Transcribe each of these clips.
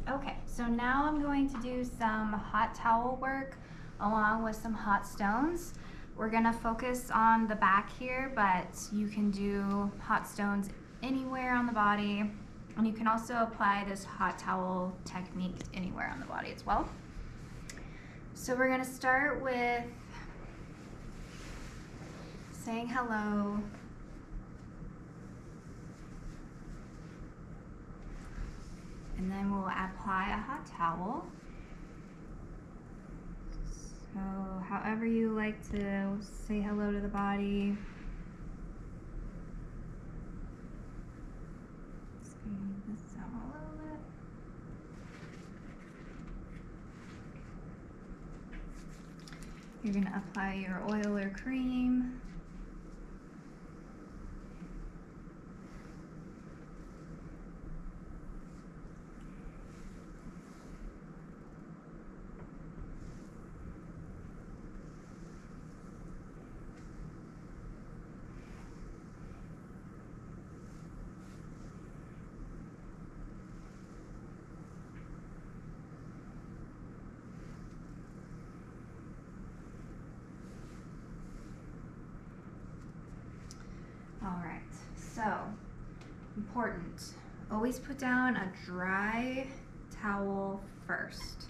Okay, so now I'm going to do some hot towel work along with some hot stones. We're gonna focus on the back here, but you can do hot stones anywhere on the body. And you can also apply this hot towel technique anywhere on the body as well. So we're gonna start with saying hello. And then we'll apply a hot towel. So however you like to say hello to the body. Just gonna move this out a little bit. You're gonna apply your oil or cream. All right, so important. Always put down a dry towel first.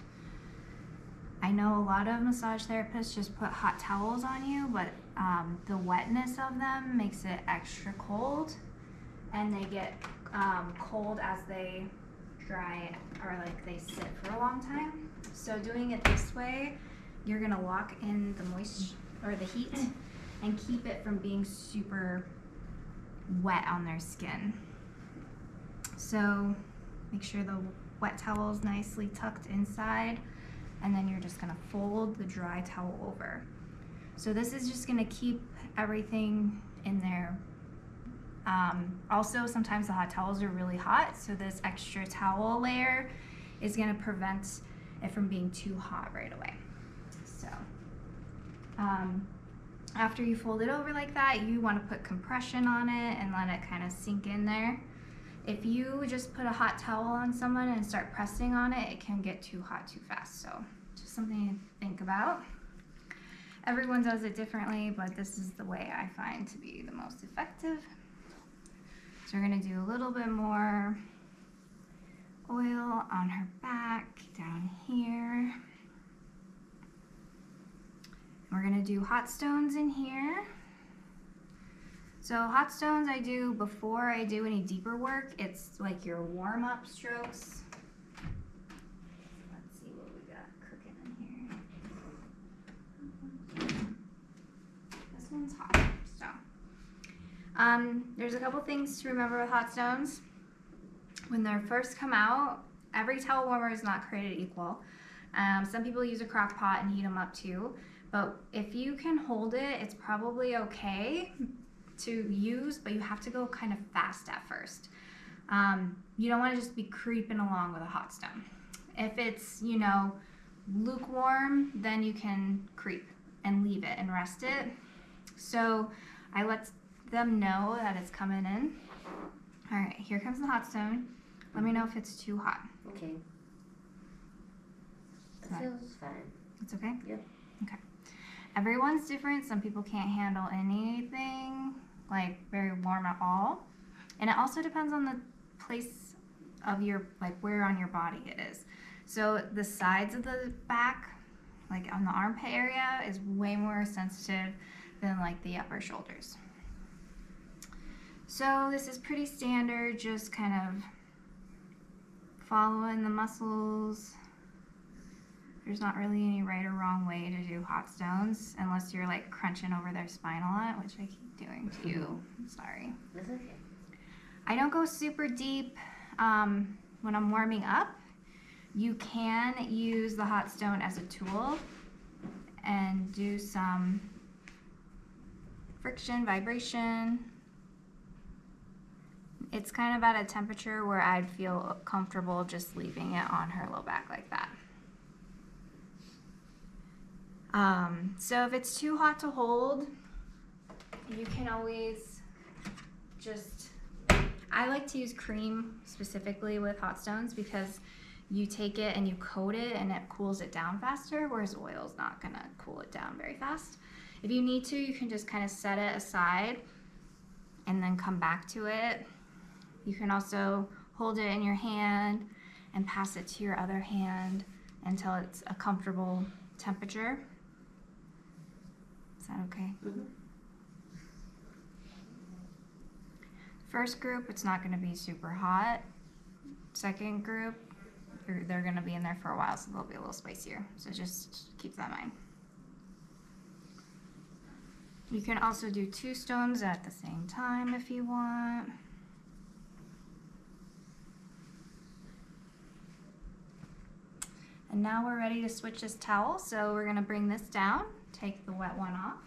I know a lot of massage therapists just put hot towels on you, but the wetness of them makes it extra cold, and they get cold as they dry or like they sit for a long time. So doing it this way, you're gonna lock in the moisture or the heat and keep it from being super wet on their skin. So make sure the wet towel is nicely tucked inside, and then you're just gonna fold the dry towel over. So this is just gonna keep everything in there. Also, sometimes the hot towels are really hot, so this extra towel layer is gonna prevent it from being too hot right away. So after you fold it over like that, you want to put compression on it and let it kind of sink in there. If you just put a hot towel on someone and start pressing on it, it can get too hot too fast. So just something to think about. Everyone does it differently, but this is the way I find to be the most effective. So we're going to do a little bit more oil on her back, down here. We're gonna do hot stones in here. So hot stones I do before I do any deeper work. It's like your warm-up strokes. Let's see what we got cooking in here. This one's hot. So there's a couple things to remember with hot stones. When they first come out, every towel warmer is not created equal. Some people use a crock pot and heat them up too. But if you can hold it, it's probably okay to use, but you have to go kind of fast at first. You don't want to just be creeping along with a hot stone. If it's, lukewarm, then you can creep and leave it and rest it. So I let them know that it's coming in. All right, here comes the hot stone. Let me know if it's too hot. Okay. That feels fine. It's okay? Yep. Okay. Everyone's different. Some people can't handle anything like very warm at all. And it also depends on the place of your, like where on your body it is. So the sides of the back, like on the armpit area, is way more sensitive than like the upper shoulders. So this is pretty standard, just kind of following the muscles. There's not really any right or wrong way to do hot stones unless you're like crunching over their spine a lot, which I keep doing to you. I'm sorry. That's okay. I don't go super deep when I'm warming up. You can use the hot stone as a tool and do some friction, vibration. It's kind of at a temperature where I'd feel comfortable just leaving it on her low back like that. So if it's too hot to hold, you can always just, I like to use cream specifically with hot stones because you take it and you coat it and it cools it down faster, whereas oil is not gonna cool it down very fast. If you need to, you can just kind of set it aside and then come back to it. You can also hold it in your hand and pass it to your other hand until it's a comfortable temperature. Is that okay? Mm-hmm. First group, it's not going to be super hot. Second group, they're going to be in there for a while, so they'll be a little spicier. So just keep that in mind. You can also do 2 stones at the same time if you want. And now we're ready to switch this towel. So we're going to bring this down, take the wet one off,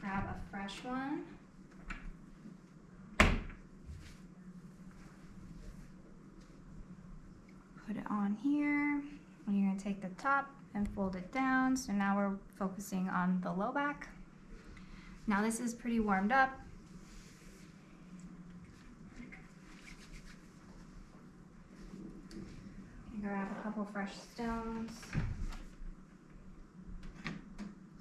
grab a fresh one. Put it on here, and you're going to take the top and fold it down. So now we're focusing on the low back. Now this is pretty warmed up. Grab a couple fresh stones.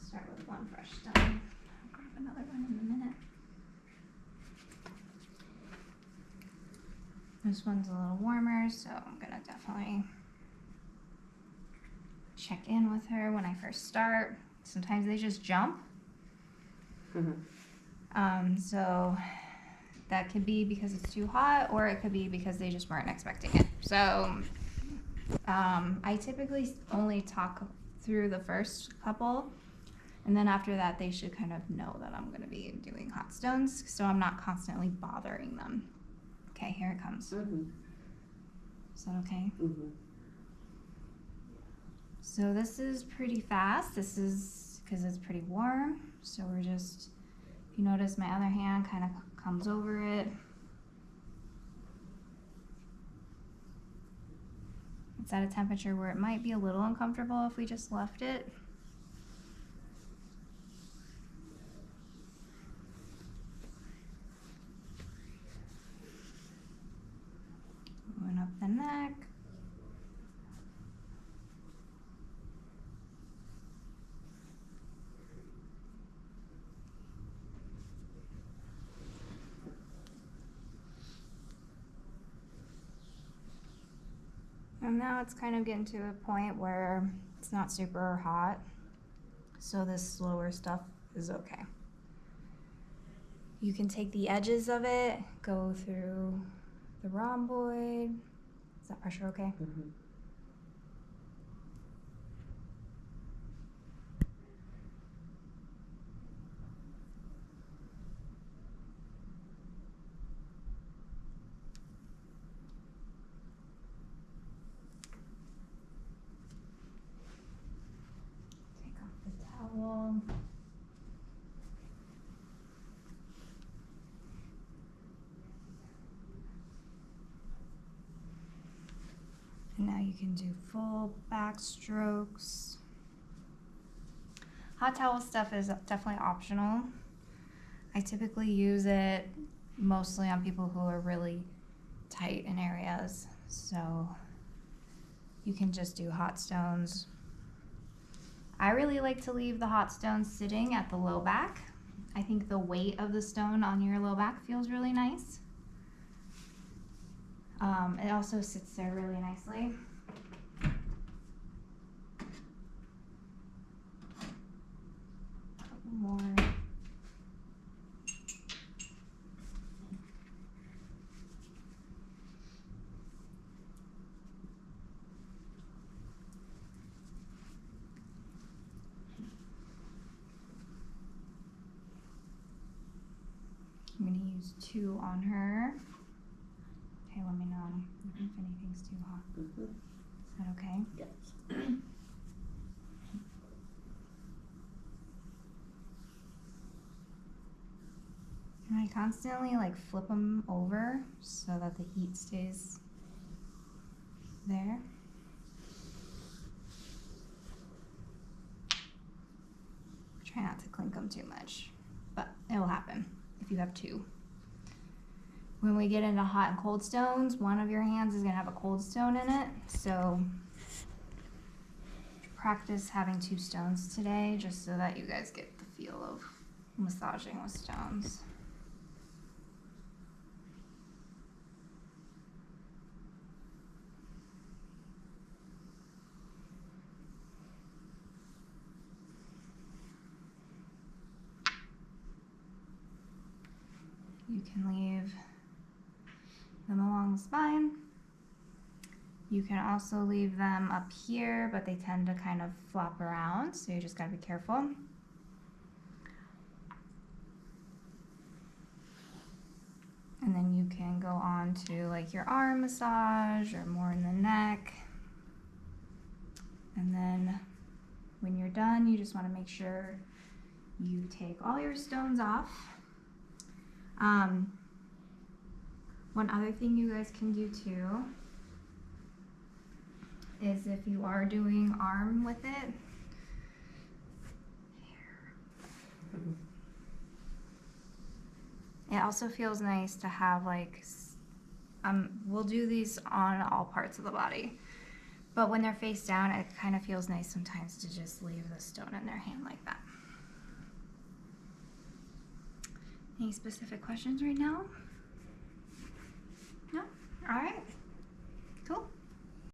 Start with one fresh stone. I'll grab another one in a minute. This one's a little warmer, so I'm gonna definitely check in with her when I first start. Sometimes they just jump. Mm-hmm. So that could be because it's too hot, or it could be because they just weren't expecting it. So I typically only talk through the first couple, and then after that they should kind of know that I'm going to be doing hot stones, so I'm not constantly bothering them. Okay, here it comes. Mm-hmm. Is that okay? Mm-hmm. So this is pretty fast. This is because it's pretty warm. So we're just, if you notice, my other hand kind of comes over it. It's at a temperature where it might be a little uncomfortable if we just left it. Moving up the neck. And now it's kind of getting to a point where it's not super hot, so this slower stuff is okay. You can take the edges of it, go through the rhomboid. Is that pressure okay? Mm-hmm. Take off the towel. And now you can do full back strokes. Hot towel stuff is definitely optional. I typically use it mostly on people who are really tight in areas. So you can just do hot stones. I really like to leave the hot stones sitting at the low back. I think the weight of the stone on your low back feels really nice. It also sits there really nicely. Couple more. I'm going to use 2 on her. Okay, let me know if anything's too hot. Mm-hmm. Is that okay? Yes. And I constantly like flip them over so that the heat stays there. Try not to clink them too much, but it'll happen if you have 2. when we get into hot and cold stones, one of your hands is gonna have a cold stone in it. So practice having 2 stones today, just so that you guys get the feel of massaging with stones. You can leave them along the spine. You can also leave them up here, but they tend to kind of flop around, so you just gotta be careful. And then you can go on to like your arm massage or more in the neck. And then when you're done, you just wanna make sure you take all your stones off. One other thing you guys can do too is if you are doing arm with it, it also feels nice to have like, we'll do these on all parts of the body, but when they're face down, it kind of feels nice sometimes to just leave the stone in their hand like that. Any specific questions right now? No? All right.